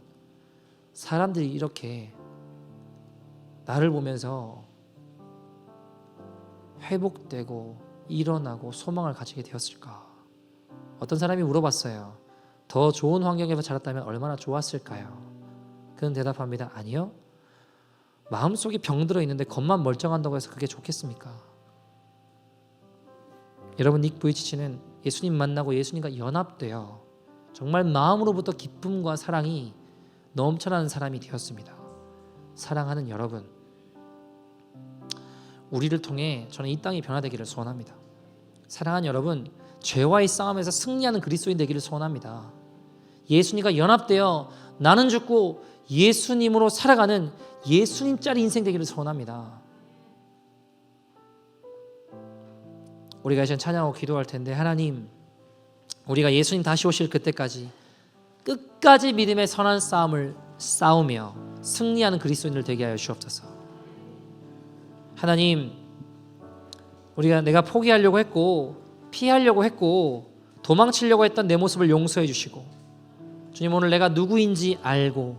사람들이 이렇게 나를 보면서 회복되고 일어나고 소망을 가지게 되었을까? 어떤 사람이 물어봤어요. 더 좋은 환경에서 자랐다면 얼마나 좋았을까요? 그는 대답합니다. 아니요. 마음속에 병 들어있는데 겉만 멀쩡한다고 해서 그게 좋겠습니까? 여러분, 닉 부이치치는 예수님 만나고 예수님과 연합되어 정말 마음으로부터 기쁨과 사랑이 넘쳐나는 사람이 되었습니다. 사랑하는 여러분, 우리를 통해 저는 이 땅이 변화되기를 소원합니다. 사랑하는 여러분, 죄와의 싸움에서 승리하는 그리스도인 되기를 소원합니다. 예수님과 연합되어 나는 죽고 예수님으로 살아가는 예수님짜리 인생 되기를 소원합니다. 우리가 이제 찬양하고 기도할 텐데, 하나님, 우리가 예수님 다시 오실 그때까지 끝까지 믿음의 선한 싸움을 싸우며 승리하는 그리스도인들 되게 하여 주옵소서. 하나님, 내가 포기하려고 했고 피하려고 했고 도망치려고 했던 내 모습을 용서해 주시고, 주님, 오늘 내가 누구인지 알고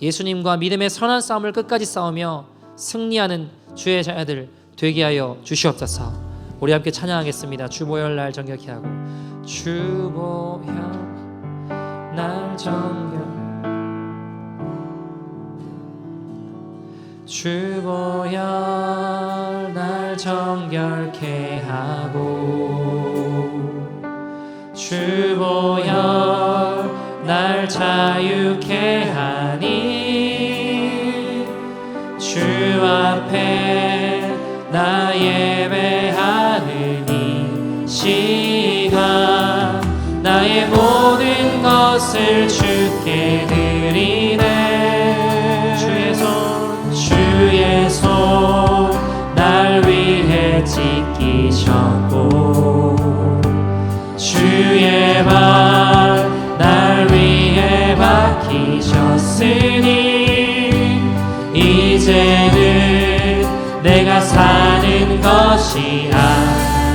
예수님과 믿음의 선한 싸움을 끝까지 싸우며 승리하는 주의 자녀들 되게 하여 주시옵소서. 우리 함께 찬양하겠습니다. 주보혈 날 정결케 하고, 주보혈 날 정결, 주보혈 날 정결케 하고, 주보혈 날 자유케 하니, 주 앞에 나 예배하는 이 시간 나의 모든 것을 주께 드리네. 주의 손 날 위해 찢기셨고, 주의 발 날 위해 박히셨으니 이제는 내가 사는 것이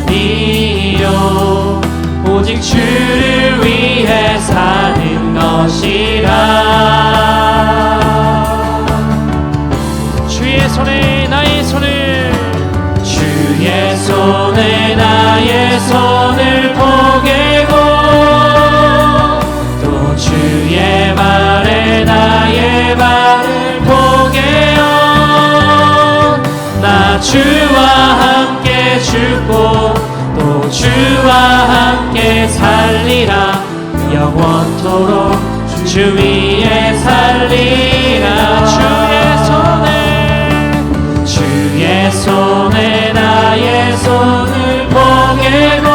아니요 오직 주를 위해 사는 것이라. 주의 손에 나의 손을, 주의 손에 나의 손을 포개고, 또 주의 발에 나의 발을 포개어 나 주와 함께 죽고 또 주와 함께 살리라. 영원토록 주 위에 살리라. 주의 손에 나의 손을 포개고,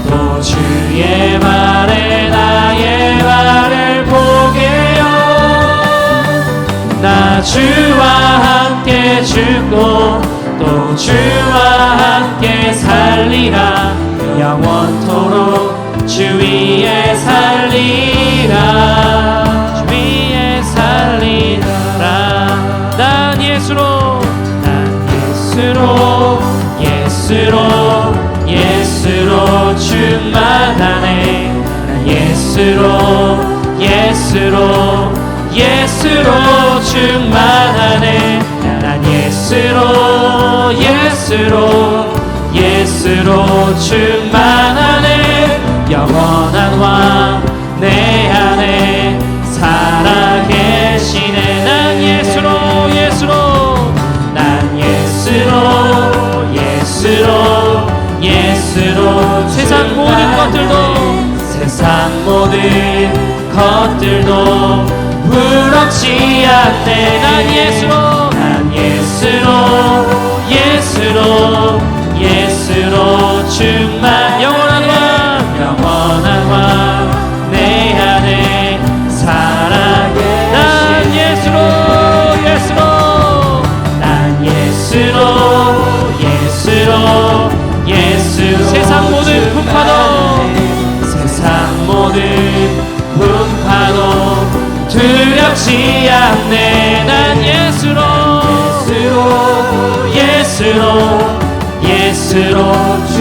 또 주의 발에 나의 발을 포개어 나 주와 함께 죽고 또 주와 함께 살리라. 영원토록 주 위에 살리라. 주 위에 살리라. 난 예수로 충만하네. 난 예수로 충만하네. 충만하는 영원한 왕 내 안에 살아계시네. 난 예수로 예수로 난 예수로 예수로 예수로 세상 모든 것들도 부럽지 않네. 난 예수로 충만 영원한 왕 내 안에 살아계시. 난 예수로 세상 모든 분파도 두렵지 않네. 난 예수로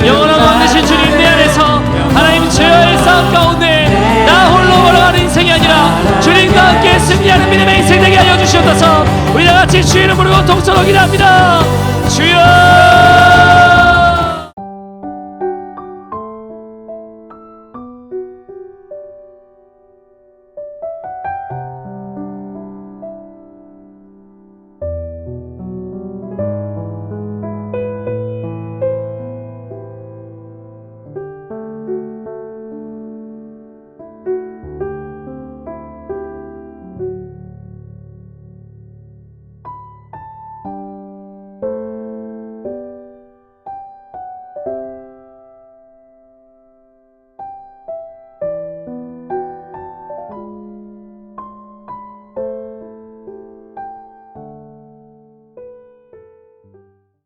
영원한 왕 되신 주님 내 안에서 하나님 죄와의 싸움 가운데 나 홀로 걸어가는 인생이 아니라 주님과 함께 승리하는 믿음의 인생 되게 하여 주시옵소서. 우리 다 같이 주의 이름 부르고 동서로 기도합니다. 주여